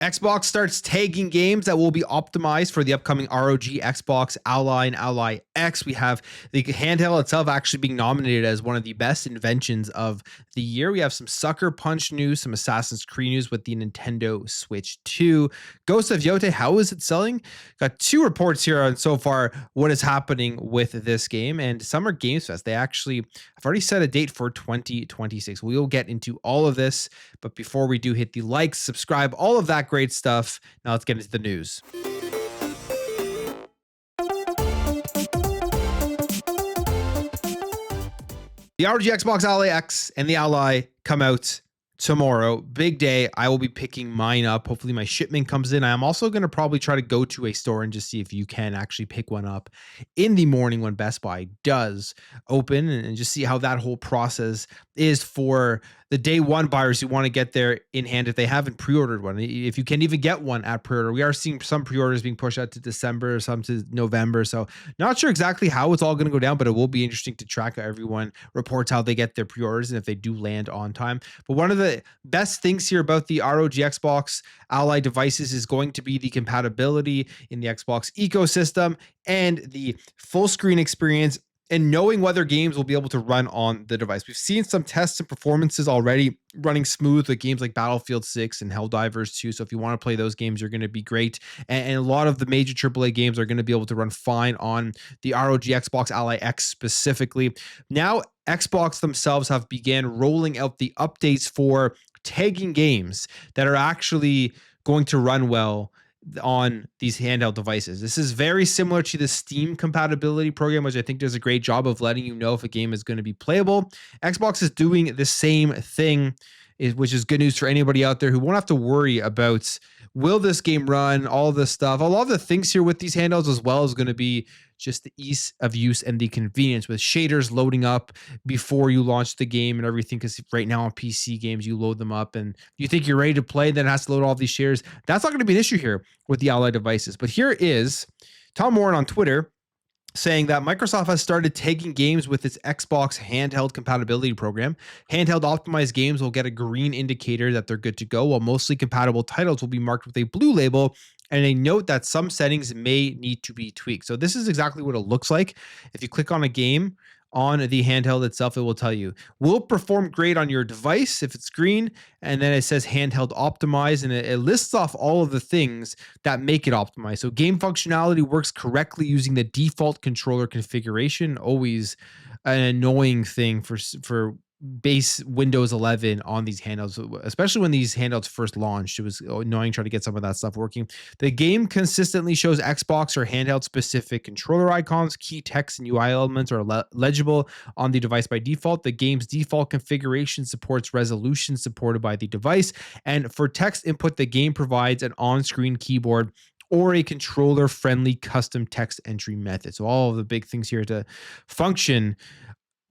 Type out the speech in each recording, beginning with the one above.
Xbox starts tagging games that will be optimized for the upcoming ROG Xbox Ally and Ally X. We have the handheld itself actually being nominated as one of the best inventions of the year. We have some Sucker Punch news, some Assassin's Creed news with the Nintendo Switch 2. Ghost of Yotei, how is it selling? Got two reports here on so far what is happening with this game. And Summer Games Fest, they actually have already set a date for 2026. We will get into all of this, but before we do, hit the like, subscribe, all of that great stuff. Now let's get into the news. The ROG Xbox Ally X and the Ally come out tomorrow. Big day. I will be picking mine up. Hopefully my shipment comes in. I'm also going to probably try to go to a store and just see if you can actually pick one up in the morning when Best Buy does open, and just see how that whole process is for the day one buyers who want to get there in hand if they haven't pre-ordered one. If you can even get one at pre-order, we are seeing some pre-orders being pushed out to December, some to November. So not sure exactly how it's all going to go down, but it will be interesting to track how everyone reports how they get their pre-orders and if they do land on time. But one of the best things here about the ROG Xbox Ally devices is going to be the compatibility in the Xbox ecosystem and the full screen experience, and knowing whether games will be able to run on the device. We've seen some tests and performances already running smooth with games like Battlefield 6 and Helldivers 2. So if you want to play those games, you're going to be great. And a lot of the major AAA games are going to be able to run fine on the ROG Xbox Ally X specifically. Now, Xbox themselves have began rolling out the updates for tagging games that are actually going to run well on these handheld devices. This is very similar to the Steam compatibility program, which I think does a great job of letting you know if a game is going to be playable. Xbox is doing the same thing, which is good news for anybody out there who won't have to worry about, will this game run, all this stuff. A lot of the things here with these handhelds as well is going to be just the ease of use and the convenience with shaders loading up before you launch the game and everything. Because right now on PC games, you load them up and you think you're ready to play, then it has to load all these shaders. That's not going to be an issue here with the Ally devices. But here is Tom Moran on Twitter saying that Microsoft has started tagging games with its Xbox handheld compatibility program. Handheld optimized games will get a green indicator that they're good to go, while mostly compatible titles will be marked with a blue label and a note that some settings may need to be tweaked. So this is exactly what it looks like. If you click on a game on the handheld itself, it will tell you, will perform great on your device if it's green, and then it says handheld optimized, and it lists off all of the things that make it optimized. So game functionality works correctly using the default controller configuration, always an annoying thing for base Windows 11 on these handhelds, especially when these handhelds first launched. It was annoying trying to get some of that stuff working. The game consistently shows Xbox or handheld specific controller icons. Key text and UI elements are legible on the device by default. The game's default configuration supports resolution supported by the device. And for text input, the game provides an on-screen keyboard or a controller-friendly custom text entry method. So all of the big things here to function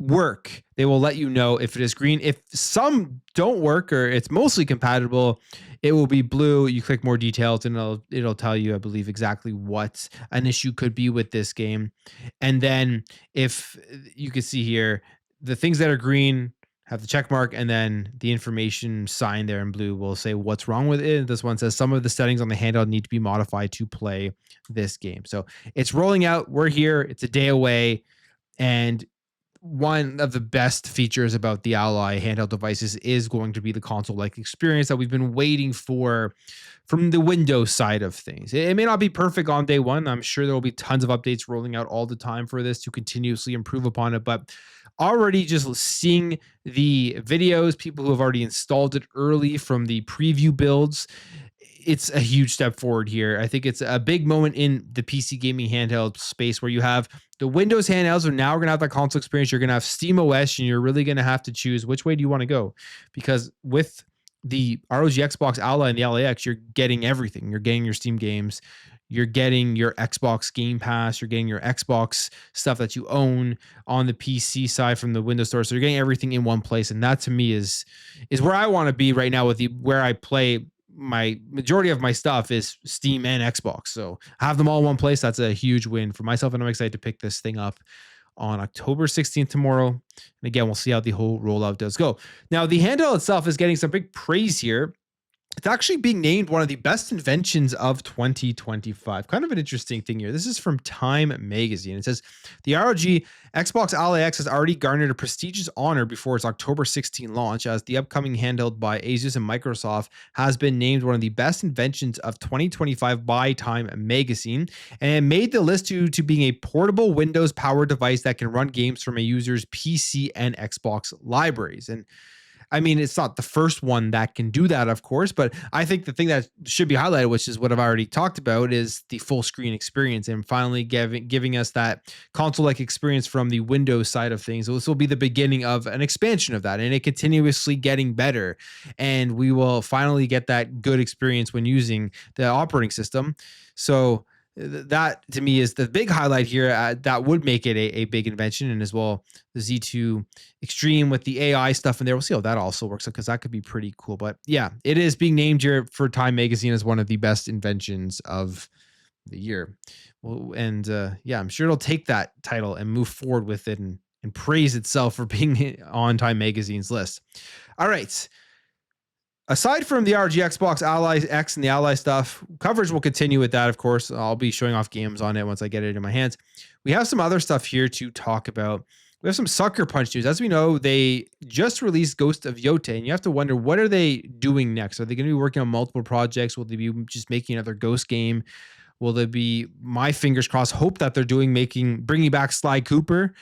work. They will let you know if it is green. If some don't work or it's mostly compatible, it will be blue. You click more details and it'll tell you, I believe, exactly what an issue could be with this game. And then if you can see here, the things that are green have the check mark, and then the information sign there in blue will say what's wrong with it. This one says some of the settings on the handheld need to be modified to play this game. So it's rolling out. We're here. It's a day away. And one of the best features about the Ally handheld devices is going to be the console-like experience that we've been waiting for from the Windows side of things. It may not be perfect on day one. I'm sure there will be tons of updates rolling out all the time for this to continuously improve upon it, but already just seeing the videos, people who have already installed it early from the preview builds, it's a huge step forward here. I think it's a big moment in the PC gaming handheld space where you have the Windows handhelds are now going to have that console experience. You're going to have Steam OS, and you're really going to have to choose which way do you want to go, because with the ROG Xbox Ally and the Ally X, you're getting everything. You're getting your Steam games, you're getting your Xbox Game Pass, you're getting your Xbox stuff that you own on the PC side from the Windows Store. So you're getting everything in one place, and that to me is where I want to be right now with where I play. My majority of my stuff is Steam and Xbox. So I have them all in one place. That's a huge win for myself. And I'm excited to pick this thing up on October 16th tomorrow. And again, we'll see how the whole rollout does go. Now, the handheld itself is getting some big praise here. It's actually being named one of the best inventions of 2025. Kind of an interesting thing here. This is from Time Magazine. It says the ROG Xbox Ally X has already garnered a prestigious honor before its October 16 launch, as the upcoming handheld by Asus and Microsoft has been named one of the best inventions of 2025 by Time Magazine, and it made the list due to being a portable Windows-powered device that can run games from a user's PC and Xbox libraries. And I mean, it's not the first one that can do that, of course, but I think the thing that should be highlighted, which is what I've already talked about, is the full screen experience and finally giving us that console-like experience from the Windows side of things. So this will be the beginning of an expansion of that, and it continuously getting better. And we will finally get that good experience when using the operating system. So that to me is the big highlight here. That would make it a big invention, and as well the Z2 Extreme with the AI stuff in there. We'll see how that also works because that could be pretty cool. But yeah, it is being named here for Time Magazine as one of the best inventions of the year. Well, and yeah, I'm sure it'll take that title and move forward with it and praise itself for being on Time Magazine's list. All right. Aside from the ROG Xbox Ally X and the Ally stuff, coverage will continue with that, of course. I'll be showing off games on it once I get it in my hands. We have some other stuff here to talk about. We have some Sucker Punch news. As we know, they just released Ghost of Yotei, and you have to wonder, what are they doing next? Are they going to be working on multiple projects? Will they be just making another Ghost game? Will there be, my fingers crossed, hope that they're bringing back Sly Cooper?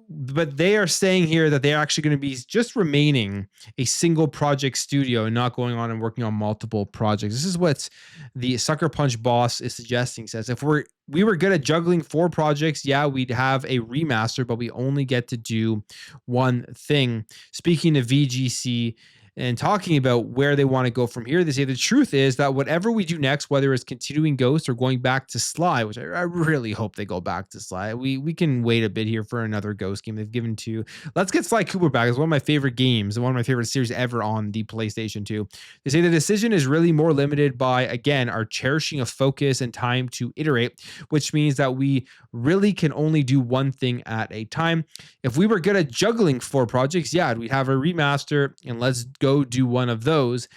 But they are saying here that they're actually going to be just remaining a single project studio and not going on and working on multiple projects. This is what the Sucker Punch boss is suggesting. Says if we were good at juggling 4 projects, yeah, we'd have a remaster, but we only get to do one thing. Speaking of VGC and talking about where they want to go from here, they say the truth is that whatever we do next, whether it's continuing Ghost or going back to Sly, which I really hope they go back to Sly. We can wait a bit here for another Ghost game they've given to. Let's get Sly Cooper back. It's one of my favorite games and one of my favorite series ever on the PlayStation 2. They say the decision is really more limited by, again, our cherishing of focus and time to iterate, which means that we really can only do one thing at a time. If we were good at juggling 4 projects, yeah, we'd have a remaster and let's go do one of those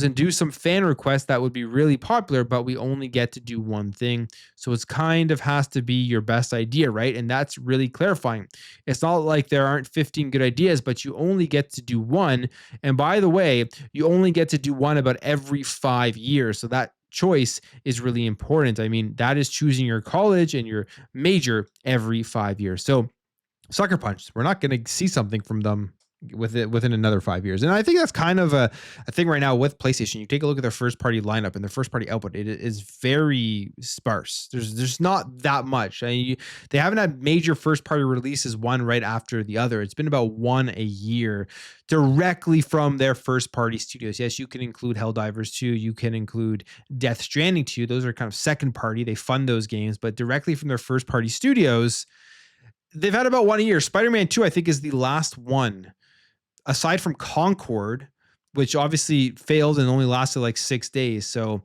and do some fan requests that would be really popular, but we only get to do one thing. So it's kind of has to be your best idea, right? And that's really clarifying. It's not like there aren't 15 good ideas, but you only get to do one. And by the way, you only get to do one about every 5 years. So that choice is really important. I mean, that is choosing your college and your major every 5 years. So Sucker Punch, we're not going to see something from them within another 5 years. And I think that's kind of a thing right now with PlayStation. You take a look at their first party lineup and their first party output, it is very sparse. There's not that much. I mean, they haven't had major first party releases one right after the other. It's been about one a year directly from their first party studios. Yes, you can include Helldivers 2, you can include Death Stranding 2. Those are kind of second party. They fund those games, but directly from their first party studios, they've had about one a year. Spider-Man 2, I think, is the last one. Aside from Concord, which obviously failed and only lasted like 6 days. So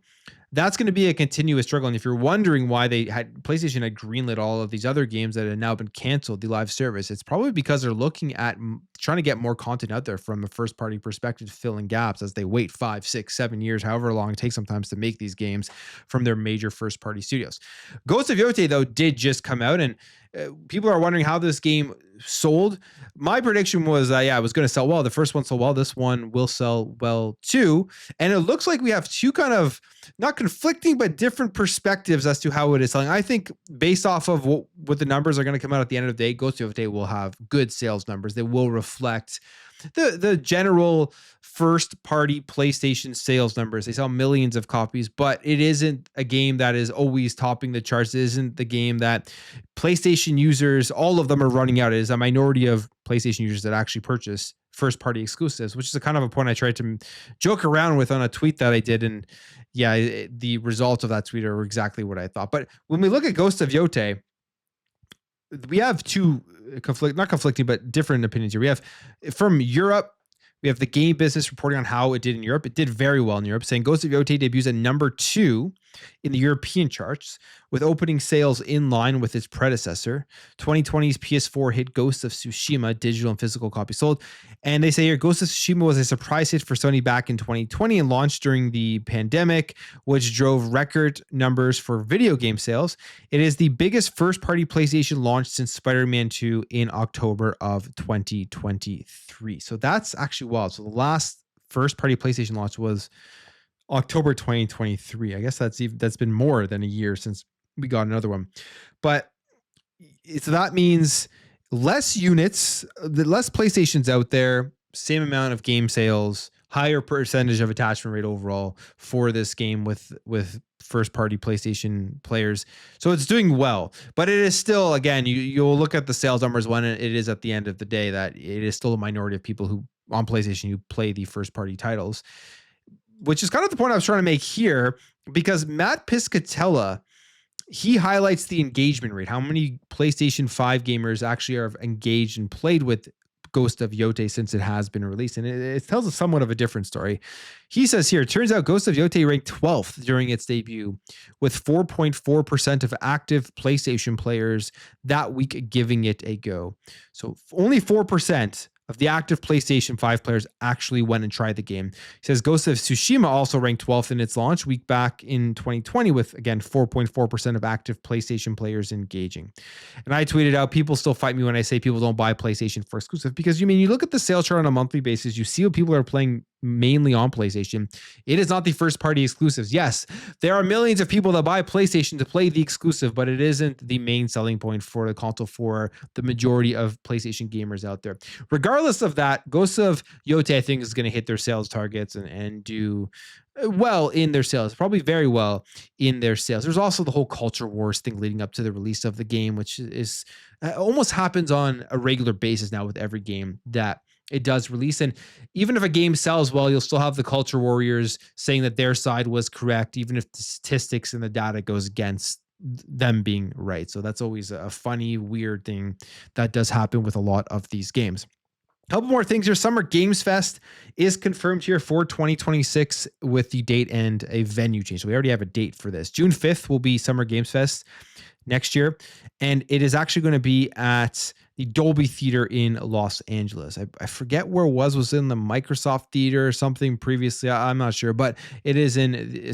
that's going to be a continuous struggle. And if you're wondering why PlayStation had greenlit all of these other games that had now been canceled, the live service, it's probably because they're looking at trying to get more content out there from a first party perspective, filling gaps as they wait 5, 6, 7 years, however long it takes sometimes to make these games from their major first party studios. Ghost of Yotei, though, did just come out, and people are wondering how this game sold. My prediction was, it was going to sell well. The first one sold well. This one will sell well too. And it looks like we have two kind of not conflicting, but different perspectives as to how it is selling. I think based off of what the numbers are going to come out at the end of the day, Ghost of Yotei will have good sales numbers. They will reflect the general first party PlayStation sales numbers. They sell millions of copies, but it isn't a game that is always topping the charts. It isn't the game that PlayStation users, all of them are running out. It is a minority of PlayStation users that actually purchase first party exclusives, which is a kind of a point I tried to joke around with on a tweet that I did. And yeah, the results of that tweet are exactly what I thought. But when we look at Ghost of Yotei, we have two not conflicting, but different opinions here. We have from Europe, we have the game business reporting on how it did in Europe. It did very well in Europe, saying Ghost of Yotei debuts at number 2 in the European charts, with opening sales in line with its predecessor. 2020's PS4 hit Ghost of Tsushima, digital and physical copies sold. And they say here, Ghost of Tsushima was a surprise hit for Sony back in 2020 and launched during the pandemic, which drove record numbers for video game sales. It is the biggest first-party PlayStation launch since Spider-Man 2 in October of 2023. So that's actually wild. So the last first-party PlayStation launch was October 2023. I guess that's been more than a year since we got another one. But so that means less units, the less PlayStations out there, same amount of game sales, higher percentage of attachment rate overall for this game with first party PlayStation players. So it's doing well, but it is still, again, you'll look at the sales numbers when it is at the end of the day that it is still a minority of people who on PlayStation who play the first party titles, which is kind of the point I was trying to make here, because Matt Piscatella, he highlights the engagement rate, how many PlayStation 5 gamers actually are engaged and played with Ghost of Yotei since it has been released. And it tells us somewhat of a different story. He says here, it turns out Ghost of Yotei ranked 12th during its debut, with 4.4% of active PlayStation players that week giving it a go. So only 4% of the active PlayStation 5 players actually went and tried the game. He says Ghost of Tsushima also ranked 12th in its launch week back in 2020 with, again, 4.4% of active PlayStation players engaging. And I tweeted out, people still fight me when I say people don't buy PlayStation for exclusive, because you look at the sales chart on a monthly basis, you see what people are playing mainly on PlayStation. It is not the first party exclusives. Yes, there are millions of people that buy PlayStation to play the exclusive, but it isn't the main selling point for the console for the majority of PlayStation gamers out there. Regardless of that, Ghost of Yotei, I think, is going to hit their sales targets and do well in their sales, probably very well in their sales. There's also the whole culture wars thing leading up to the release of the game, which is almost happens on a regular basis now with every game that it does release. And even if a game sells well, you'll still have the culture warriors saying that their side was correct, even if the statistics and the data goes against them being right. So that's always a funny, weird thing that does happen with a lot of these games. A couple more things here. Summer Games Fest is confirmed here for 2026 with the date and a venue change. So we already have a date for this. June 5th will be Summer Games Fest next year. And it is actually going to be at the Dolby Theater in Los Angeles. I forget where it was in the Microsoft Theater or something previously. I'm not sure, but it's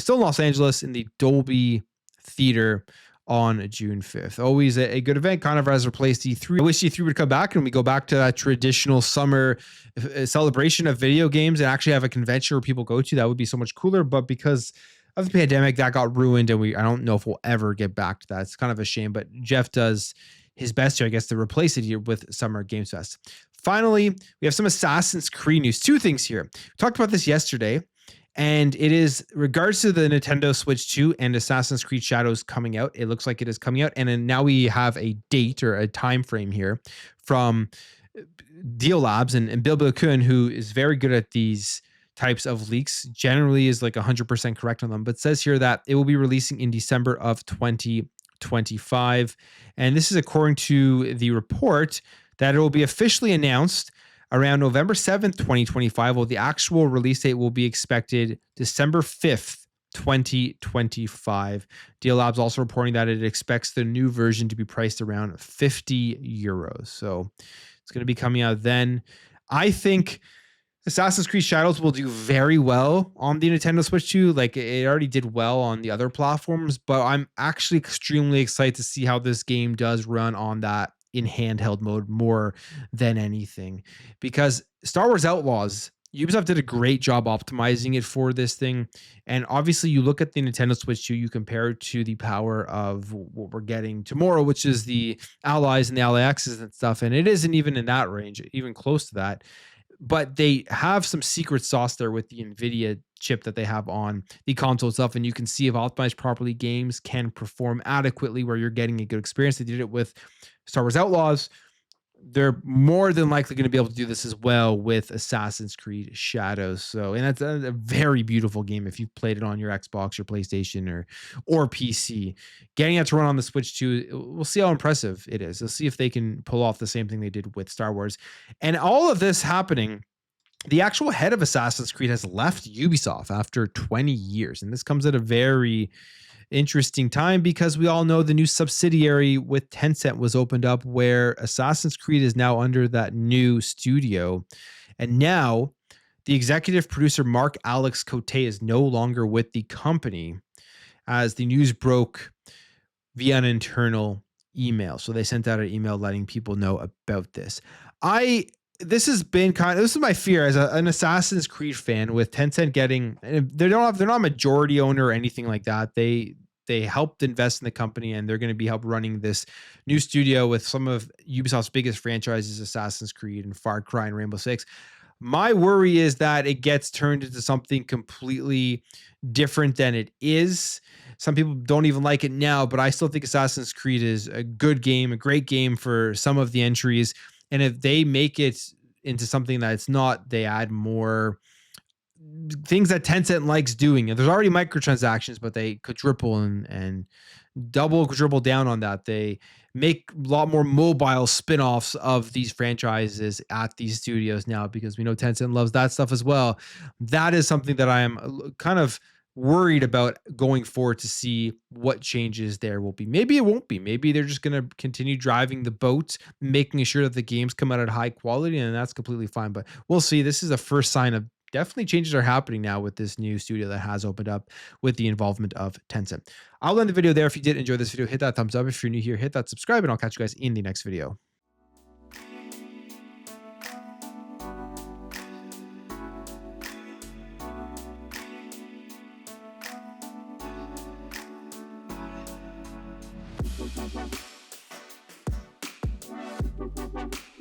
still in Los Angeles in the Dolby Theater on June 5th. Always a good event, kind of has replaced E3. I wish E3 would come back and we go back to that traditional summer celebration of video games and actually have a convention where people go to. That would be so much cooler, but because of the pandemic, that got ruined, and I don't know if we'll ever get back to that. It's kind of a shame, but Jeff does his best here, I guess, to replace it here with Summer Games Fest. Finally, we have some Assassin's Creed news. Two things here. We talked about this yesterday, and it is regards to the Nintendo Switch 2 and Assassin's Creed Shadows coming out. It looks like it is coming out, and then now we have a date or a time frame here from Deal Labs and Bill Kuhn, who is very good at these types of leaks, generally is like 100% correct on them, but says here that it will be releasing in December of 2025. And this is according to the report that it will be officially announced around November 7th, 2025, while the actual release date will be expected December 5th, 2025. Deal Labs also reporting that it expects the new version to be priced around 50 euros. So it's going to be coming out then. I think Assassin's Creed Shadows will do very well on the Nintendo Switch 2. Like, it already did well on the other platforms, but I'm actually extremely excited to see how this game does run on that in handheld mode more than anything. Because Star Wars Outlaws, Ubisoft did a great job optimizing it for this thing. And obviously you look at the Nintendo Switch 2, you compare it to the power of what we're getting tomorrow, which is the Allies and the Ally X's and stuff. And it isn't even in that range, even close to that. But they have some secret sauce there with the NVIDIA chip that they have on the console itself. And you can see if optimized properly, games can perform adequately where you're getting a good experience. They did it with Star Wars Outlaws. They're more than likely going to be able to do this as well with Assassin's Creed Shadows. So, and that's a very beautiful game if you've played it on your Xbox, your PlayStation, or PC. Getting it to run on the Switch 2, we'll see how impressive it is. Let's see if they can pull off the same thing they did with Star Wars. And all of this happening, the actual head of Assassin's Creed has left Ubisoft after 20 years. And this comes at a very interesting time because we all know the new subsidiary with Tencent was opened up where Assassin's Creed is now under that new studio. And now the executive producer Mark Alex Cote is no longer with the company as the news broke via an internal email. So they sent out an email letting people know about this. This has been this is my fear as an Assassin's Creed fan with Tencent getting, they're not a majority owner or anything like that. They helped invest in the company and they're going to be help running this new studio with some of Ubisoft's biggest franchises, Assassin's Creed and Far Cry and Rainbow Six. My worry is that it gets turned into something completely different than it is. Some people don't even like it now, but I still think Assassin's Creed is a good game, a great game for some of the entries. And if they make it into something that it's not, they add more things that Tencent likes doing. And there's already microtransactions, but they quadruple and quadruple down on that. They make a lot more mobile spin-offs of these franchises at these studios now because we know Tencent loves that stuff as well. That is something that I am kind of worried about going forward to see what changes there will be. Maybe it won't be. Maybe they're just going to continue driving the boat, making sure that the games come out at high quality, and that's completely fine. But we'll see. This is a first sign of definitely changes are happening now with this new studio that has opened up with the involvement of Tencent. I'll end the video there. If you did enjoy this video, hit that thumbs up. If you're new here, hit that subscribe, and I'll catch you guys in the next video. Thank you.